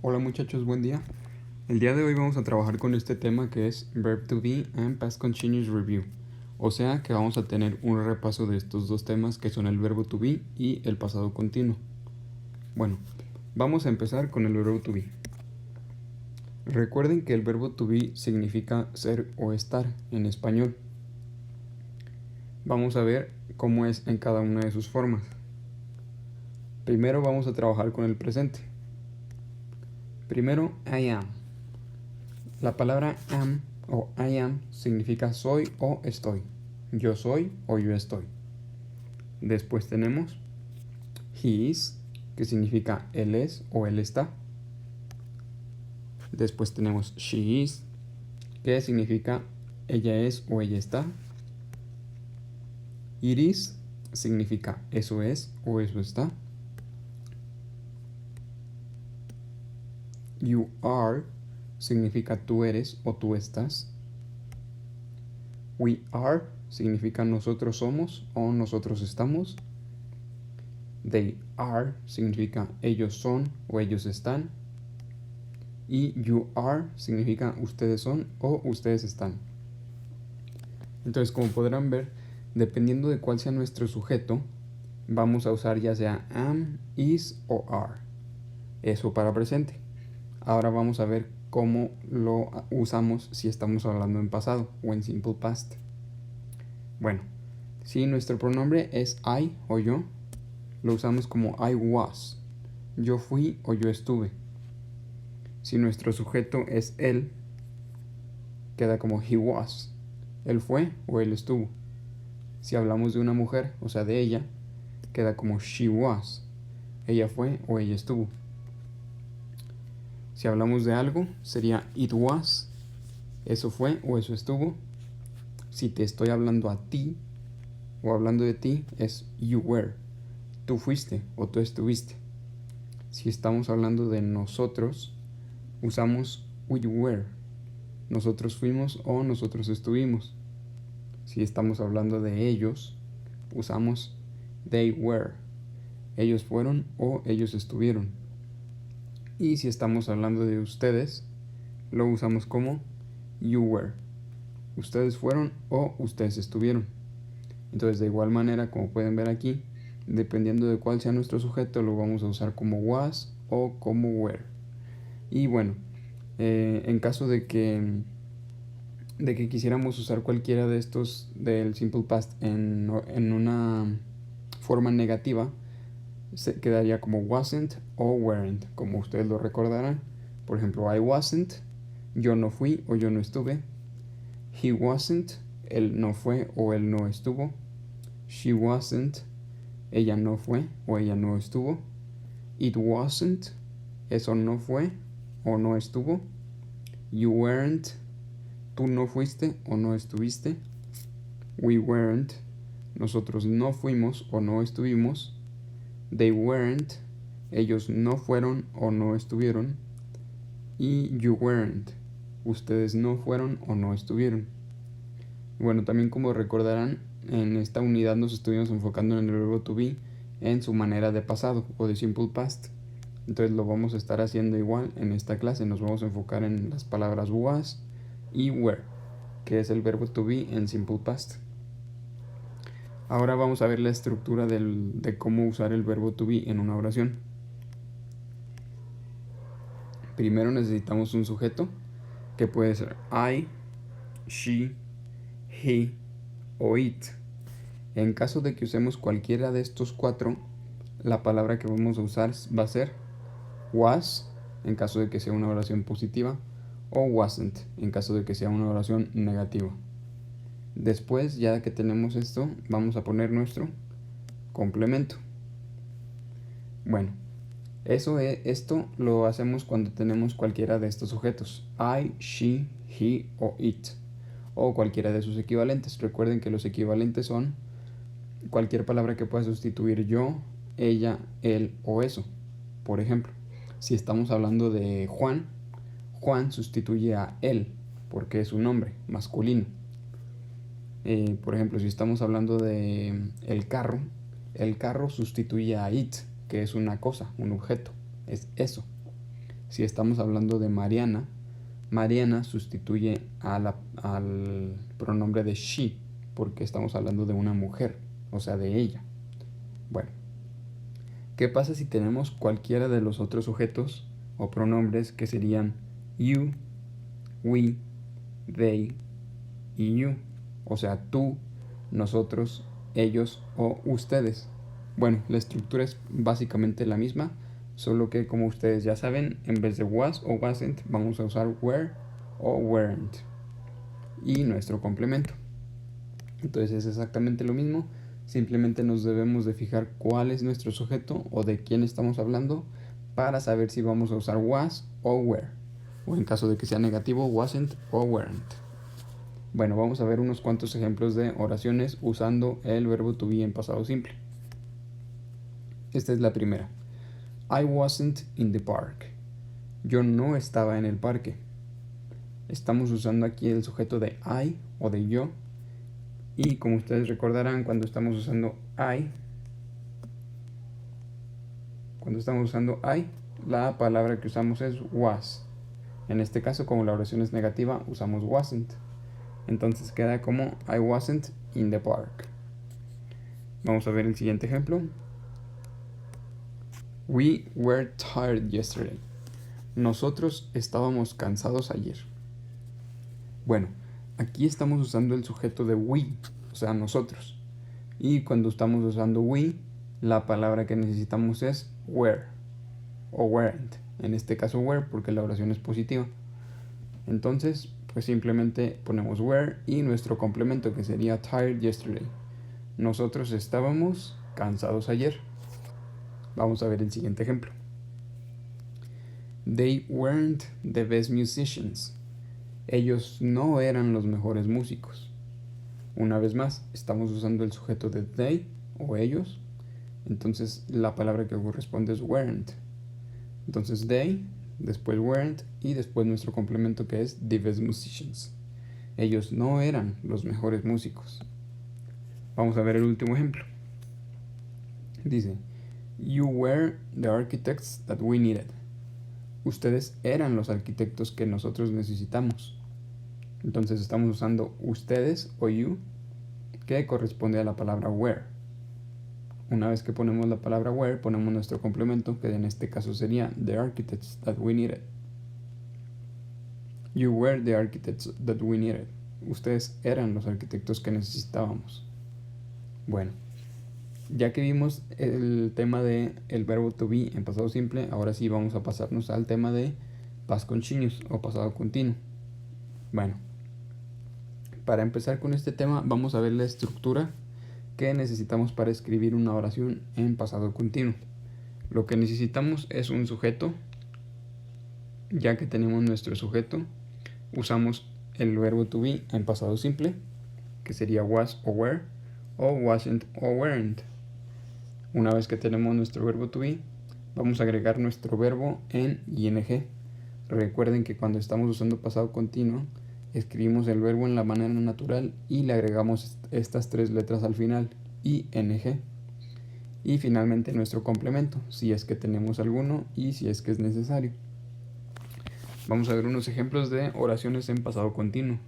Hola muchachos, buen día. El día de hoy vamos a trabajar con este tema que es Verb to Be and Past Continuous Review. O sea que vamos a tener un repaso de estos dos temas que son el verbo to be y el pasado continuo. Bueno, vamos a empezar con el verbo to be. Recuerden que el verbo to be significa ser o estar en español. Vamos a ver cómo es en cada una de sus formas. Primero vamos a trabajar con el presente. Primero, I am. La palabra am o I am significa soy o estoy. Yo soy o yo estoy. Después tenemos he is, que significa él es o él está. Después tenemos she is, que significa ella es o ella está. It is significa eso es o eso está. You are significa tú eres o tú estás. We are significa nosotros somos o nosotros estamos. They are significa ellos son o ellos están. Y you are significa ustedes son o ustedes están. Entonces, como podrán ver, dependiendo de cuál sea nuestro sujeto, vamos a usar ya sea am, is o are. Eso para presente. Ahora vamos a ver cómo lo usamos si estamos hablando en pasado o en simple past. Bueno, si nuestro pronombre es I o yo, lo usamos como I was. Yo fui o yo estuve. Si nuestro sujeto es él, queda como he was. Él fue o él estuvo. Si hablamos de una mujer, o sea de ella, queda como she was. Ella fue o ella estuvo. Si hablamos de algo, sería it was. Eso fue o eso estuvo. Si te estoy hablando a ti o hablando de ti, es you were. Tú fuiste o tú estuviste. Si estamos hablando de nosotros, usamos we were. Nosotros fuimos o nosotros estuvimos. Si estamos hablando de ellos, usamos they were. Ellos fueron o ellos estuvieron. Y si estamos hablando de ustedes, lo usamos como you were. Ustedes fueron o ustedes estuvieron. Entonces, de igual manera, como pueden ver aquí, dependiendo de cuál sea nuestro sujeto, lo vamos a usar como was o como were. Y bueno, en caso de que quisiéramos usar cualquiera de estos del simple past en una forma negativa, se quedaría como wasn't o weren't, como ustedes lo recordarán. Por ejemplo, I wasn't, yo no fui o yo no estuve. He wasn't, él no fue o él no estuvo. She wasn't, ella no fue o ella no estuvo. It wasn't, eso no fue o no estuvo. You weren't, tú no fuiste o no estuviste. We weren't, nosotros no fuimos o no estuvimos. They weren't, ellos no fueron o no estuvieron. Y you weren't, ustedes no fueron o no estuvieron. Bueno, también como recordarán, en esta unidad nos estuvimos enfocando en el verbo to be en su manera de pasado o de simple past. Entonces lo vamos a estar haciendo igual en esta clase. Nos vamos a enfocar en las palabras was y were, que es el verbo to be en simple past. Ahora vamos a ver la estructura de cómo usar el verbo to be en una oración. Primero necesitamos un sujeto, que puede ser I, she, he o it. En caso de que usemos cualquiera de estos cuatro, la palabra que vamos a usar va a ser was, en caso de que sea una oración positiva, o wasn't, en caso de que sea una oración negativa. Después, ya que tenemos esto, vamos a poner nuestro complemento. Bueno, esto lo hacemos cuando tenemos cualquiera de estos sujetos, I, she, he o it, o cualquiera de sus equivalentes. Recuerden que los equivalentes son cualquier palabra que pueda sustituir yo, ella, él o eso. Por ejemplo, si estamos hablando de Juan, Juan sustituye a él porque es un nombre masculino. Por ejemplo, si estamos hablando de el carro sustituye a it, que es una cosa, un objeto, es eso. Si estamos hablando de Mariana, Mariana sustituye al pronombre de she, porque estamos hablando de una mujer, o sea, de ella. Bueno, ¿qué pasa si tenemos cualquiera de los otros sujetos o pronombres que serían you, we, they y you? O sea, tú, nosotros, ellos o ustedes. Bueno, la estructura es básicamente la misma, solo que como ustedes ya saben, en vez de was o wasn't, vamos a usar were o weren't y nuestro complemento. Entonces es exactamente lo mismo, simplemente nos debemos de fijar cuál es nuestro sujeto o de quién estamos hablando para saber si vamos a usar was o were, o en caso de que sea negativo, wasn't o weren't. Bueno, vamos a ver unos cuantos ejemplos de oraciones usando el verbo to be en pasado simple. Esta es la primera. I wasn't in the park. Yo no estaba en el parque. Estamos usando aquí el sujeto de I o de yo. Y como ustedes recordarán, cuando estamos usando I, la palabra que usamos es was. En este caso, como la oración es negativa, usamos wasn't. Entonces queda como I wasn't in the park. Vamos a ver el siguiente ejemplo. We were tired yesterday. Nosotros estábamos cansados ayer. Bueno, aquí estamos usando el sujeto de we, o sea, nosotros. Y cuando estamos usando we, la palabra que necesitamos es were o weren't. En este caso were porque la oración es positiva. Entonces, pues simplemente ponemos were y nuestro complemento que sería tired yesterday. Nosotros estábamos cansados ayer. Vamos a ver el siguiente ejemplo. They weren't the best musicians. Ellos no eran los mejores músicos. Una vez más, estamos usando el sujeto de they o ellos. Entonces la palabra que corresponde es weren't. Entonces they, después weren't y después nuestro complemento que es the best musicians. Ellos no eran los mejores músicos. Vamos a ver el último ejemplo. Dice, you were the architects that we needed. Ustedes eran los arquitectos que nosotros necesitamos. Entonces estamos usando ustedes o you, que corresponde a la palabra were. Una vez que ponemos la palabra were, ponemos nuestro complemento, que en este caso sería the architects that we needed. You were the architects that we needed. Ustedes eran los arquitectos que necesitábamos. Bueno, ya que vimos el tema de el verbo to be en pasado simple, ahora sí vamos a pasarnos al tema de past continuous o pasado continuo. Bueno, para empezar con este tema vamos a ver la estructura que necesitamos para escribir una oración en pasado continuo. Lo que necesitamos es un sujeto. Ya que tenemos nuestro sujeto, usamos el verbo to be en pasado simple, que sería was o were, o wasn't o weren't. Una vez que tenemos nuestro verbo to be, vamos a agregar nuestro verbo en ing. Recuerden que cuando estamos usando pasado continuo, escribimos el verbo en la manera natural y le agregamos estas tres letras al final, ing. Y finalmente nuestro complemento, si es que tenemos alguno y si es que es necesario. Vamos a ver unos ejemplos de oraciones en pasado continuo.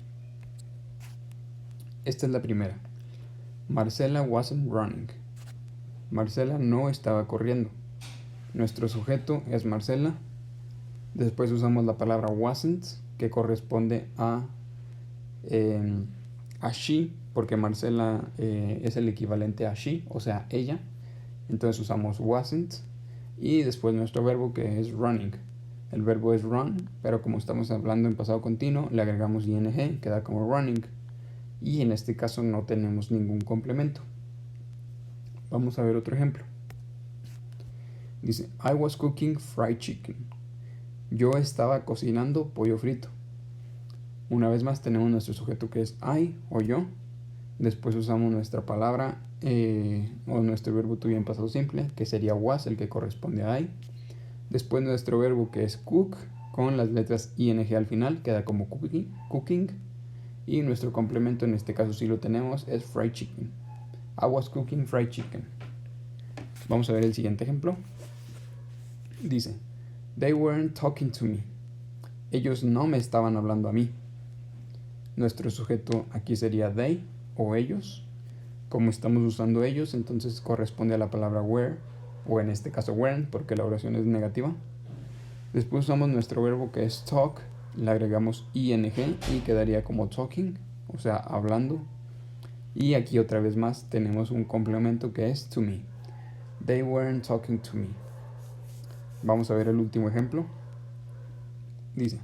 Esta es la primera. Marcela wasn't running. Marcela no estaba corriendo. Nuestro sujeto es Marcela. Después usamos la palabra wasn't, que corresponde a she, porque Marcela es el equivalente a she, o sea, ella. Entonces usamos wasn't. Y después nuestro verbo, que es running. El verbo es run, pero como estamos hablando en pasado continuo, le agregamos ing, queda como running. Y en este caso no tenemos ningún complemento. Vamos a ver otro ejemplo. Dice, I was cooking fried chicken. Yo estaba cocinando pollo frito. Una vez más tenemos nuestro sujeto que es I o yo. Después usamos nuestra palabra o nuestro verbo to be en pasado simple, que sería was, el que corresponde a I. Después nuestro verbo que es cook, con las letras ing al final, queda como cooking. Y nuestro complemento, en este caso sí lo tenemos, es fried chicken. I was cooking fried chicken. Vamos a ver el siguiente ejemplo. Dice, They weren't talking to me. Ellos no me estaban hablando a mí. Nuestro sujeto aquí sería they o ellos. Como estamos usando ellos, entonces corresponde a la palabra were, o en este caso weren't, porque la oración es negativa. Después usamos nuestro verbo que es talk, le agregamos ing y quedaría como talking, o sea, hablando. Y aquí otra vez más tenemos un complemento que es to me. They weren't talking to me. Vamos a ver el último ejemplo. Dice,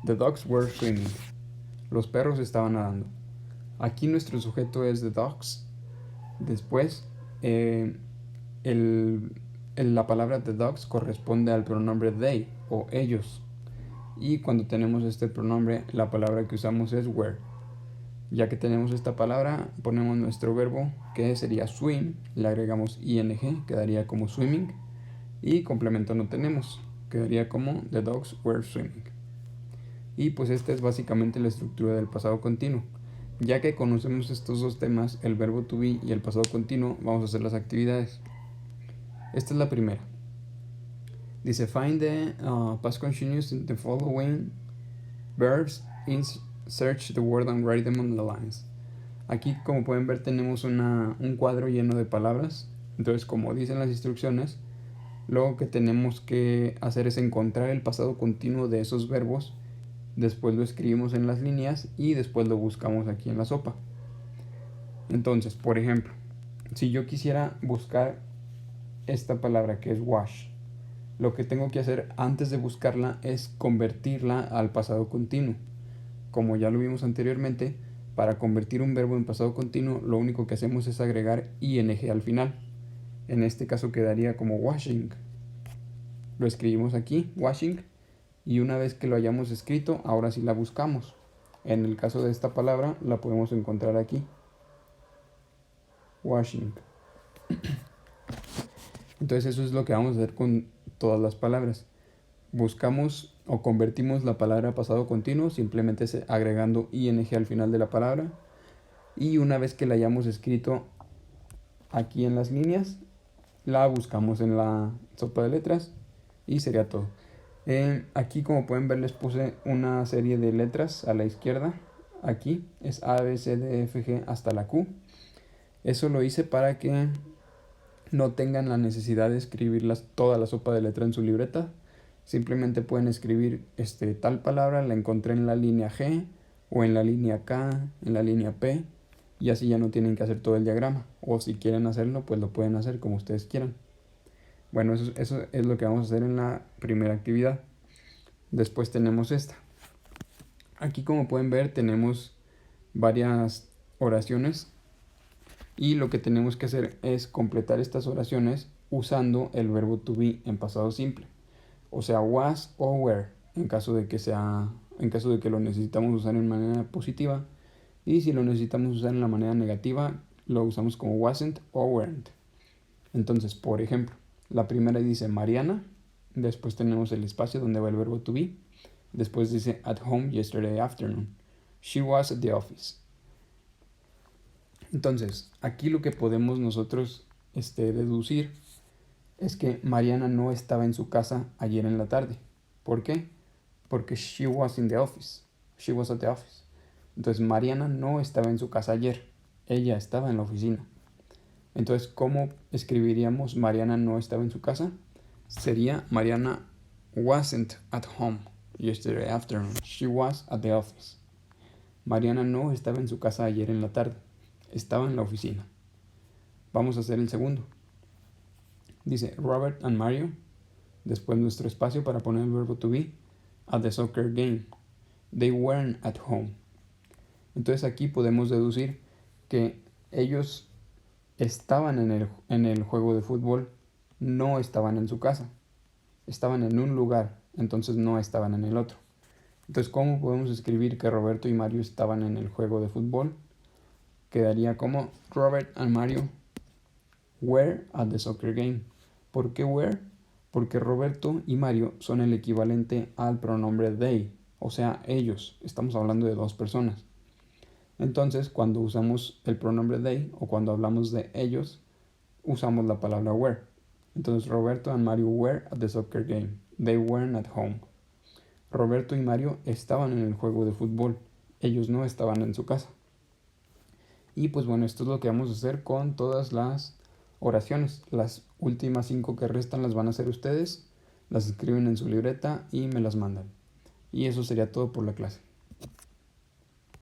the dogs were swimming. Los perros estaban nadando. Aquí nuestro sujeto es the dogs. Después, la palabra the dogs corresponde al pronombre they o ellos. Y cuando tenemos este pronombre, la palabra que usamos es were. Ya que tenemos esta palabra, ponemos nuestro verbo que sería swim, le agregamos ing, quedaría como swimming. Y complemento no tenemos, quedaría como the dogs were swimming. Y pues esta es básicamente la estructura del pasado continuo. Ya que conocemos estos dos temas, el verbo to be y el pasado continuo, vamos a hacer las actividades. Esta es la primera. Dice, find the past continuous in the following verbs, search the word and write them on the lines. Aquí, como pueden ver, tenemos un cuadro lleno de palabras. Entonces, como dicen las instrucciones, lo que tenemos que hacer es encontrar el pasado continuo de esos verbos. Después lo escribimos en las líneas y después lo buscamos aquí en la sopa. Entonces, por ejemplo, si yo quisiera buscar esta palabra que es wash, lo que tengo que hacer antes de buscarla es convertirla al pasado continuo. Como ya lo vimos anteriormente, para convertir un verbo en pasado continuo, lo único que hacemos es agregar ing al final. En este caso quedaría como washing. Lo escribimos aquí, washing, y una vez que lo hayamos escrito, ahora sí la buscamos. En el caso de esta palabra, la podemos encontrar aquí. Washing. Entonces eso es lo que vamos a hacer con todas las palabras. Buscamos o convertimos la palabra pasado continuo simplemente agregando ing al final de la palabra. Y una vez que la hayamos escrito aquí en las líneas, la buscamos en la sopa de letras y sería todo. Aquí, como pueden ver, les puse una serie de letras a la izquierda. Aquí es A, B, C, D, F, G hasta la Q. Eso lo hice para que no tengan la necesidad de escribir toda la sopa de letras en su libreta. Simplemente pueden escribir tal palabra, la encontré en la línea G o en la línea K, en la línea P, y así ya no tienen que hacer todo el diagrama. O si quieren hacerlo, pues lo pueden hacer como ustedes quieran. Bueno, eso es lo que vamos a hacer en la primera actividad. Después tenemos esta. Aquí, como pueden ver, tenemos varias oraciones y lo que tenemos que hacer es completar estas oraciones usando el verbo to be en pasado simple. O sea, was o were en caso de que lo necesitamos usar en manera positiva, y si lo necesitamos usar en la manera negativa, lo usamos como wasn't o weren't. Entonces, por ejemplo, la primera dice Mariana, después tenemos el espacio donde va el verbo to be, después dice at home yesterday afternoon. She was at the office. Entonces, aquí lo que podemos nosotros deducir es que Mariana no estaba en su casa ayer en la tarde. ¿Por qué? Porque she was in the office. She was at the office. Entonces, Mariana no estaba en su casa ayer. Ella estaba en la oficina. Entonces, ¿cómo escribiríamos Mariana no estaba en su casa? Sería Mariana wasn't at home yesterday afternoon. She was at the office. Mariana no estaba en su casa ayer en la tarde. Estaba en la oficina. Vamos a hacer el segundo. Dice Robert and Mario, después nuestro espacio para poner el verbo to be, at the soccer game. They weren't at home. Entonces aquí podemos deducir que ellos estaban en el juego de fútbol, no estaban en su casa. Estaban en un lugar, entonces no estaban en el otro. Entonces, ¿cómo podemos escribir que Roberto y Mario estaban en el juego de fútbol? Quedaría como Robert and Mario were at the soccer game. ¿Por qué were? Porque Roberto y Mario son el equivalente al pronombre they, o sea, ellos. Estamos hablando de dos personas. Entonces, cuando usamos el pronombre they o cuando hablamos de ellos, usamos la palabra were. Entonces, Roberto and Mario were at the soccer game. They weren't at home. Roberto y Mario estaban en el juego de fútbol. Ellos no estaban en su casa. Y pues bueno, esto es lo que vamos a hacer con todas las oraciones. Las últimas 5 que restan las van a hacer ustedes, las escriben en su libreta y me las mandan. Y eso sería todo por la clase.